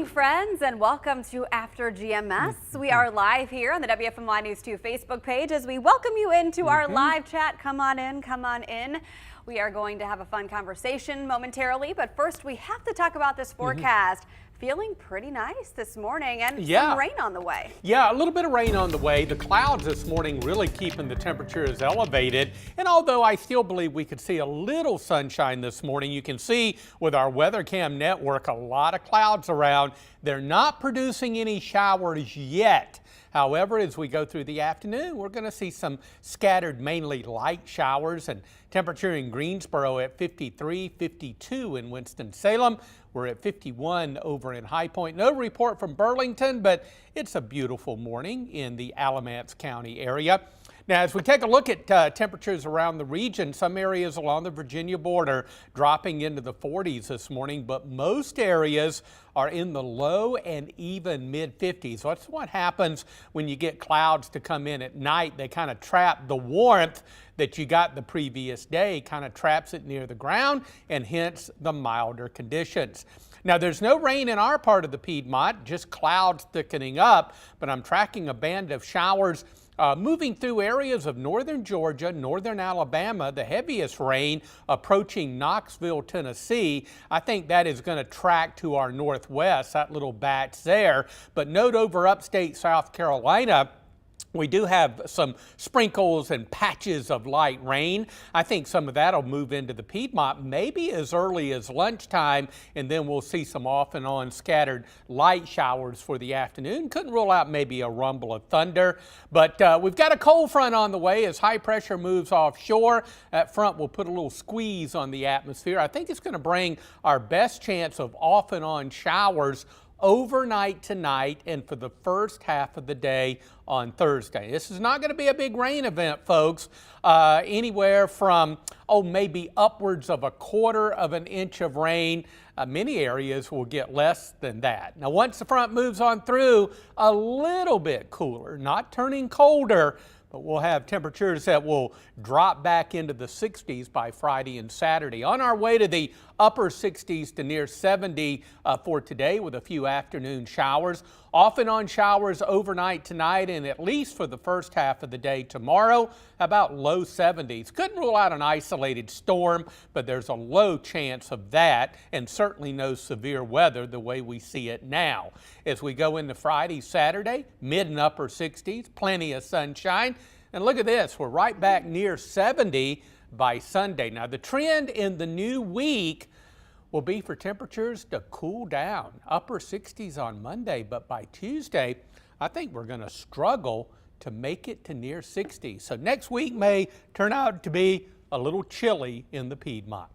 morning, friends, and welcome to After GMS. We are live here on the WFMY News 2 Facebook page as we welcome you into our live chat. Come on in, come on in. We are going to have a fun conversation momentarily, but first we have to talk about this forecast. Feeling pretty nice this morning and some rain on the way. Yeah, a little bit of rain on the way. The clouds this morning really keeping the temperatures elevated. And although I still believe we could see a little sunshine this morning, you can see with our weather cam network a lot of clouds around. They're not producing any showers yet. However, as we go through the afternoon, we're going to see some scattered, mainly light showers, and temperature in Greensboro at 53, 52 in Winston-Salem. We're at 51 over in High Point. No report from Burlington, but it's a beautiful morning in the Alamance County area. Now, as we take a look at temperatures around the region, some areas along the Virginia border dropping into the 40s this morning, but most areas are in the low and even mid-50s. That's what happens when you get clouds to come in at night. They kind of trap the warmth that you got the previous day, kind of traps it near the ground, and hence the milder conditions. Now, there's no rain in our part of the Piedmont, just clouds thickening up, but I'm tracking a band of showers moving through areas of northern Georgia, northern Alabama, the heaviest rain approaching Knoxville, Tennessee. I think that is going to track to our northwest, that little batch there. But note over upstate South Carolina, we do have some sprinkles and patches of light rain. I think some of that will move into the Piedmont maybe as early as lunchtime, and then we'll see some off and on scattered light showers for the afternoon. Couldn't rule out maybe a rumble of thunder, but we've got a cold front on the way as high pressure moves offshore. That front will put a little squeeze on the atmosphere. I think it's going to bring our best chance of off and on showers overnight tonight and for the first half of the day on Thursday. This is not going to be a big rain event, folks. Anywhere from, maybe upwards of 1/4 of an inch of rain. Many areas will get less than that. Now, once the front moves on through, a little bit cooler, not turning colder, but we'll have temperatures that will drop back into the 60s by Friday and Saturday. On our way to the upper 60s to near 70 for today with a few afternoon showers. Off and on showers overnight tonight and at least for the first half of the day tomorrow, about low 70s. Couldn't rule out an isolated storm, but there's a low chance of that and certainly no severe weather the way we see it now. As we go into Friday, Saturday, mid and upper 60s, plenty of sunshine. And look at this, we're right back near 70 by Sunday. Now, the trend in the new week will be for temperatures to cool down. Upper 60s on Monday, but by Tuesday, I think we're going to struggle to make it to near 60. So next week may turn out to be a little chilly in the Piedmont.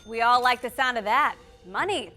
We all like the sound of that. Money.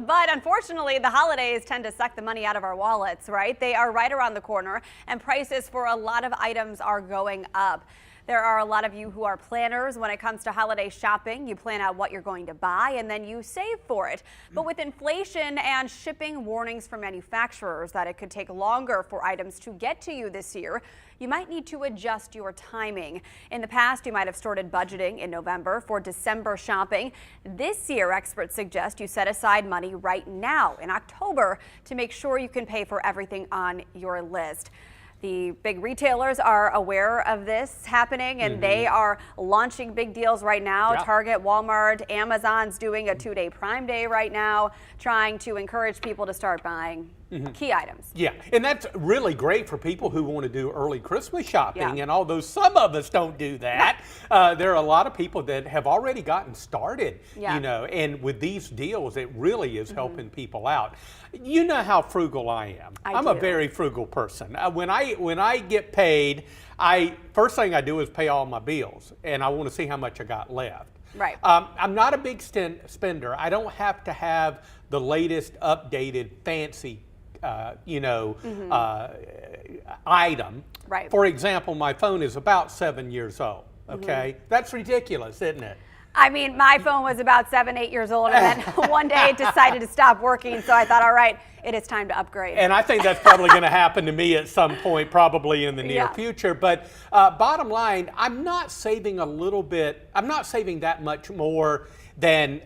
But unfortunately, the holidays tend to suck the money out of our wallets, right? They are right around the corner and prices for a lot of items are going up. There are a lot of you who are planners when it comes to holiday shopping. You plan out what you're going to buy and then you save for it. But with inflation and shipping warnings from manufacturers that it could take longer for items to get to you this year, you might need to adjust your timing. In the past, you might have started budgeting in November for December shopping. This year, experts suggest you set aside money right now in October to make sure you can pay for everything on your list. The big retailers are aware of this happening and they are launching big deals right now. Target, Walmart, Amazon's doing a 2-day Prime Day right now, trying to encourage people to start buying key items. Yeah, and that's really great for people who want to do early Christmas shopping. And although some of us don't do that, there are a lot of people that have already gotten started, you know, and with these deals, it really is helping people out. You know how frugal I am. I'm a very frugal person. When I get paid, first thing I do is pay all my bills, and I want to see how much I got left. Right. I'm not a big spender. I don't have to have the latest updated fancy item. Right. For example, my phone is about 7 years old. Okay, that's ridiculous, isn't it? I mean, my phone was about 7, 8 years old, and then one day it decided to stop working. So I thought, all right, it is time to upgrade. And I think that's probably going to happen to me at some point, probably in the near future. But bottom line, I'm not saving a little bit. I'm not saving that much more than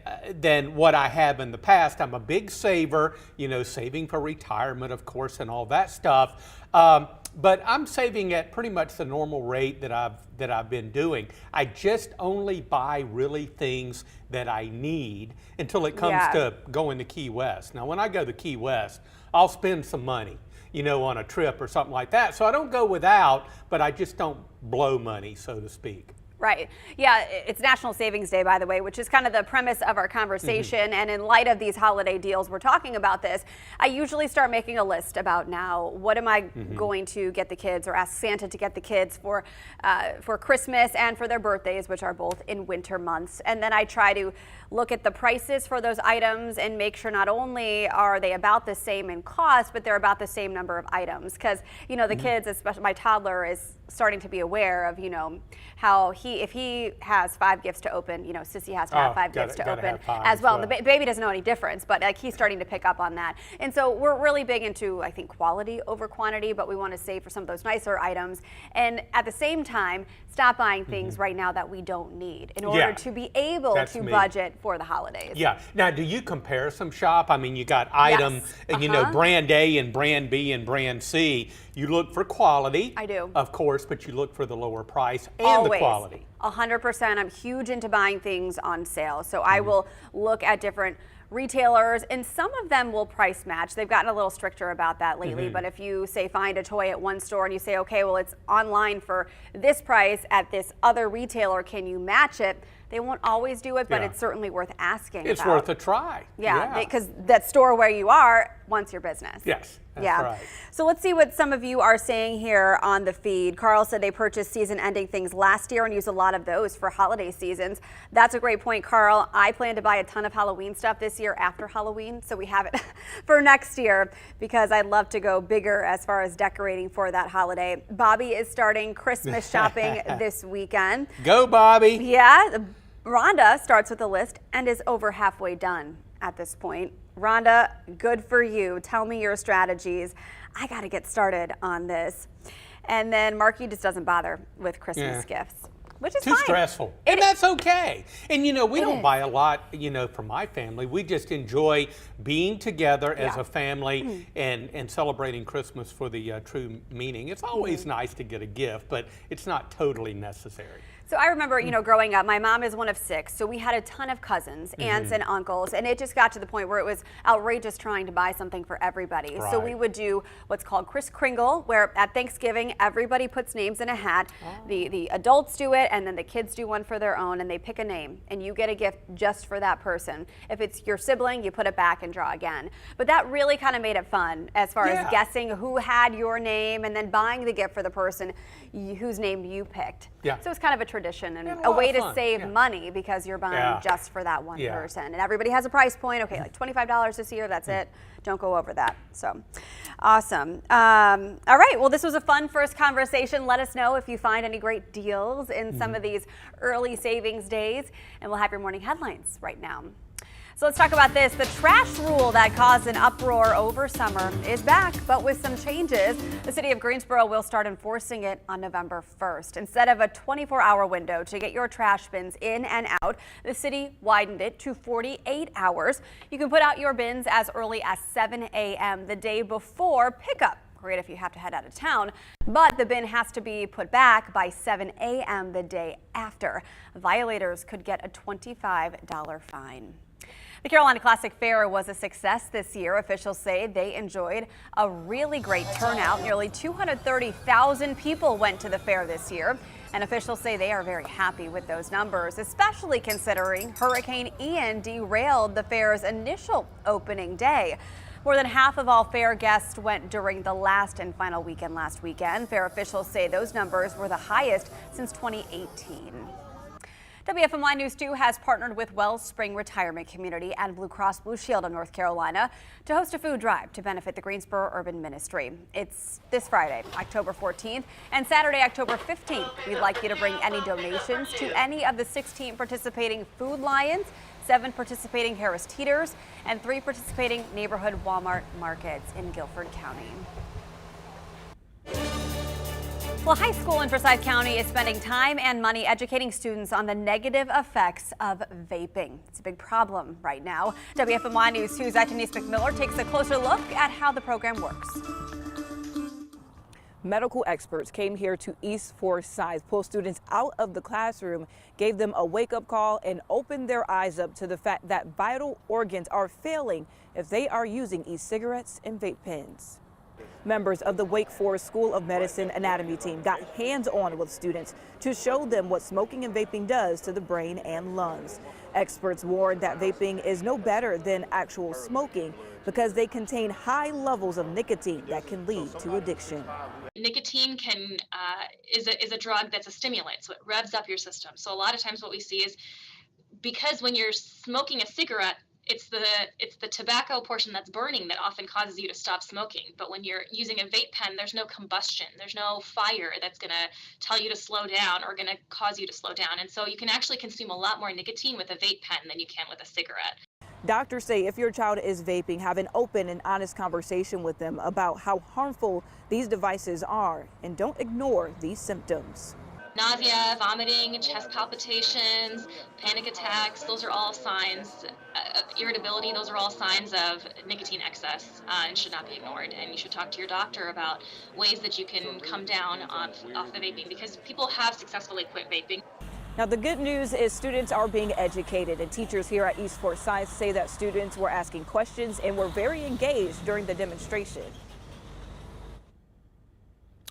what I have in the past. I'm a big saver, you know, saving for retirement, of course, and all that stuff. But I'm saving at pretty much the normal rate that I've been doing. I just only buy really things that I need until it comes to going to Key West. Now, when I go to Key West, I'll spend some money, you know, on a trip or something like that. So I don't go without, but I just don't blow money, so to speak. Right. Yeah, it's National Savings Day, by the way, which is kind of the premise of our conversation. And in light of these holiday deals, we're talking about this. I usually start making a list about now, what am I going to get the kids, or ask Santa to get the kids for Christmas and for their birthdays, which are both in winter months. And then I try to look at the prices for those items and make sure not only are they about the same in cost, but they're about the same number of items. Because, you know, the kids, especially my toddler, is starting to be aware of, you know, how if he has 5 gifts to open, you know, Sissy has to have 5 gifts to open as well. The baby doesn't know any difference, but like he's starting to pick up on that. And so we're really big into, I think, quality over quantity, but we want to save for some of those nicer items. And at the same time, stop buying things right now that we don't need in order to be able to budget for the holidays. Yeah. Now, do you comparison shop? I mean, you got item, you know, brand A and brand B and brand C. You look for quality. I do. Of course, but you look for the lower price and the quality. 100%. I'm huge into buying things on sale. So I will look at different retailers, and some of them will price match. They've gotten a little stricter about that lately, but if you say find a toy at one store and you say, okay, well, it's online for this price at this other retailer, can you match it? They won't always do it, but it's certainly worth asking It's worth a try. Yeah, because that store where you are wants your business. Yes, that's right. So let's see what some of you are saying here on the feed. Carl said they purchased season-ending things last year and used a lot of those for holiday seasons. That's a great point, Carl. I plan to buy a ton of Halloween stuff this year after Halloween, so we have it for next year because I'd love to go bigger as far as decorating for that holiday. Bobby is starting Christmas shopping this weekend. Go, Bobby. Yeah. Rhonda starts with a list and is over halfway done at this point. Rhonda, good for you. Tell me your strategies. I got to get started on this. And then Marky just doesn't bother with Christmas gifts, which is too stressful. And that's okay. And you know, we don't buy a lot, you know, for my family. We just enjoy being together as a family and celebrating Christmas for the true meaning. It's always nice to get a gift, but it's not totally necessary. So I remember, you know, growing up, my mom is one of 6, so we had a ton of cousins, aunts and uncles, and it just got to the point where it was outrageous trying to buy something for everybody. So we would do what's called Kris Kringle, where at Thanksgiving, everybody puts names in a hat. The adults do it, and then the kids do one for their own, and they pick a name, and you get a gift just for that person. If it's your sibling, you put it back and draw again. But that really kind of made it fun as far as guessing who had your name and then buying the gift for the person whose name you picked. So it's kind of a tradition and a way to save money because you're buying just for that one person. And everybody has a price point. Okay, like $25 this year, that's it. Don't go over that. So awesome. All right, well, this was a fun first conversation. Let us know if you find any great deals in some of these early savings days, and we'll have your morning headlines right now. So let's talk about this. The trash rule that caused an uproar over summer is back, but with some changes. The city of Greensboro will start enforcing it on November 1st. Instead of a 24-hour window to get your trash bins in and out, the city widened it to 48 hours. You can put out your bins as early as 7 a.m. the day before pickup. Great if you have to head out of town, but the bin has to be put back by 7 a.m. the day after. Violators could get a $25 fine. The Carolina Classic Fair was a success this year. Officials say they enjoyed a really great turnout. Nearly 230,000 people went to the fair this year. And officials say they are very happy with those numbers, especially considering Hurricane Ian derailed the fair's initial opening day. More than half of all fair guests went during the last and final weekend last weekend. Fair officials say those numbers were the highest since 2018. WFMY News 2 has partnered with Wellspring Retirement Community and Blue Cross Blue Shield of North Carolina to host a food drive to benefit the Greensboro Urban Ministry. It's this Friday, October 14th, and Saturday, October 15th. We'd like you to bring any donations to any of the 16 participating Food Lions, 7 participating Harris Teeters, and 3 participating neighborhood Walmart markets in Guilford County. Well, high school in Forsyth County is spending time and money educating students on the negative effects of vaping. It's a big problem right now. WFMY News 2's Denise McMiller takes a closer look at how the program works. Medical experts came here to East Forsyth, pull students out of the classroom, gave them a wake-up call, and opened their eyes up to the fact that vital organs are failing if they are using e-cigarettes and vape pens. Members of the Wake Forest School of Medicine anatomy team got hands-on with students to show them what smoking and vaping does to the brain and lungs. Experts warn that vaping is no better than actual smoking because they contain high levels of nicotine that can lead to addiction. Nicotine is a drug that's a stimulant, so it revs up your system. So a lot of times what we see is, because when you're smoking a cigarette, it's the tobacco portion that's burning that often causes you to stop smoking. But when you're using a vape pen, there's no combustion, there's no fire that's going to tell you to slow down or going to cause you to slow down. And so you can actually consume a lot more nicotine with a vape pen than you can with a cigarette. Doctors say if your child is vaping, have an open and honest conversation with them about how harmful these devices are, and don't ignore these symptoms. Nausea, vomiting, chest palpitations, panic attacks, those are all signs. Irritability, those are all signs of nicotine excess and should not be ignored. And you should talk to your doctor about ways that you can come down off the vaping, because people have successfully quit vaping. Now, the good news is students are being educated, and teachers here at East Forsyth say that students were asking questions and were very engaged during the demonstration.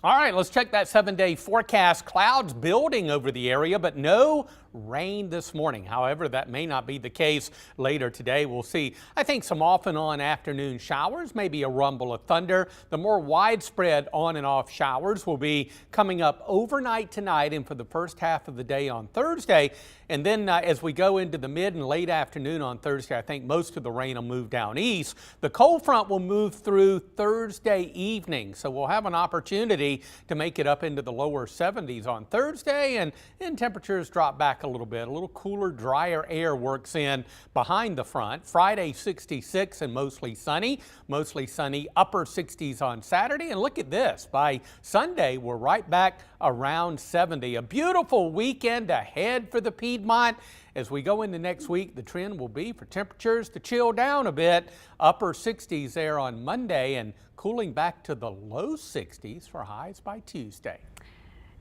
All right, let's check that 7-day forecast. Clouds building over the area, but no rain this morning. However, that may not be the case later today. We'll see, I think, some off and on afternoon showers, maybe a rumble of thunder. The more widespread on and off showers will be coming up overnight tonight and for the first half of the day on Thursday. And then as we go into the mid and late afternoon on Thursday, I think most of the rain will move down east. The cold front will move through Thursday evening, so we'll have an opportunity to make it up into the lower 70s on Thursday, and temperatures drop back a little bit. A little cooler, drier air works in behind the front. Friday 66 and mostly sunny, upper 60s on Saturday. And look at this, by Sunday we're right back around 70. A beautiful weekend ahead for the Piedmont. As we go into next week, the trend will be for temperatures to chill down a bit. Upper 60s there on Monday and cooling back to the low 60s for highs by Tuesday.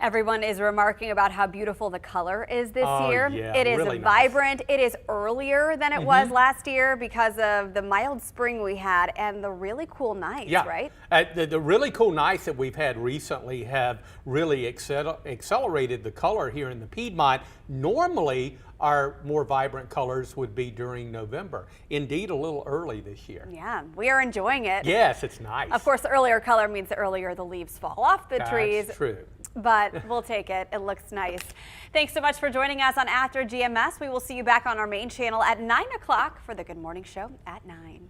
Everyone is remarking about how beautiful the color is this year. Yeah, it is really vibrant. Nice. It is earlier than it was last year because of the mild spring we had and the really cool nights, right? The really cool nights that we've had recently have really accelerated the color here in the Piedmont. Normally, our more vibrant colors would be during November. Indeed, a little early this year. Yeah, we are enjoying it. Yes, it's nice. Of course, the earlier color means the earlier the leaves fall off the trees. That's true. But we'll take it. It looks nice. Thanks so much for joining us on After GMS. We will see you back on our main channel at 9 o'clock for the Good Morning Show at 9.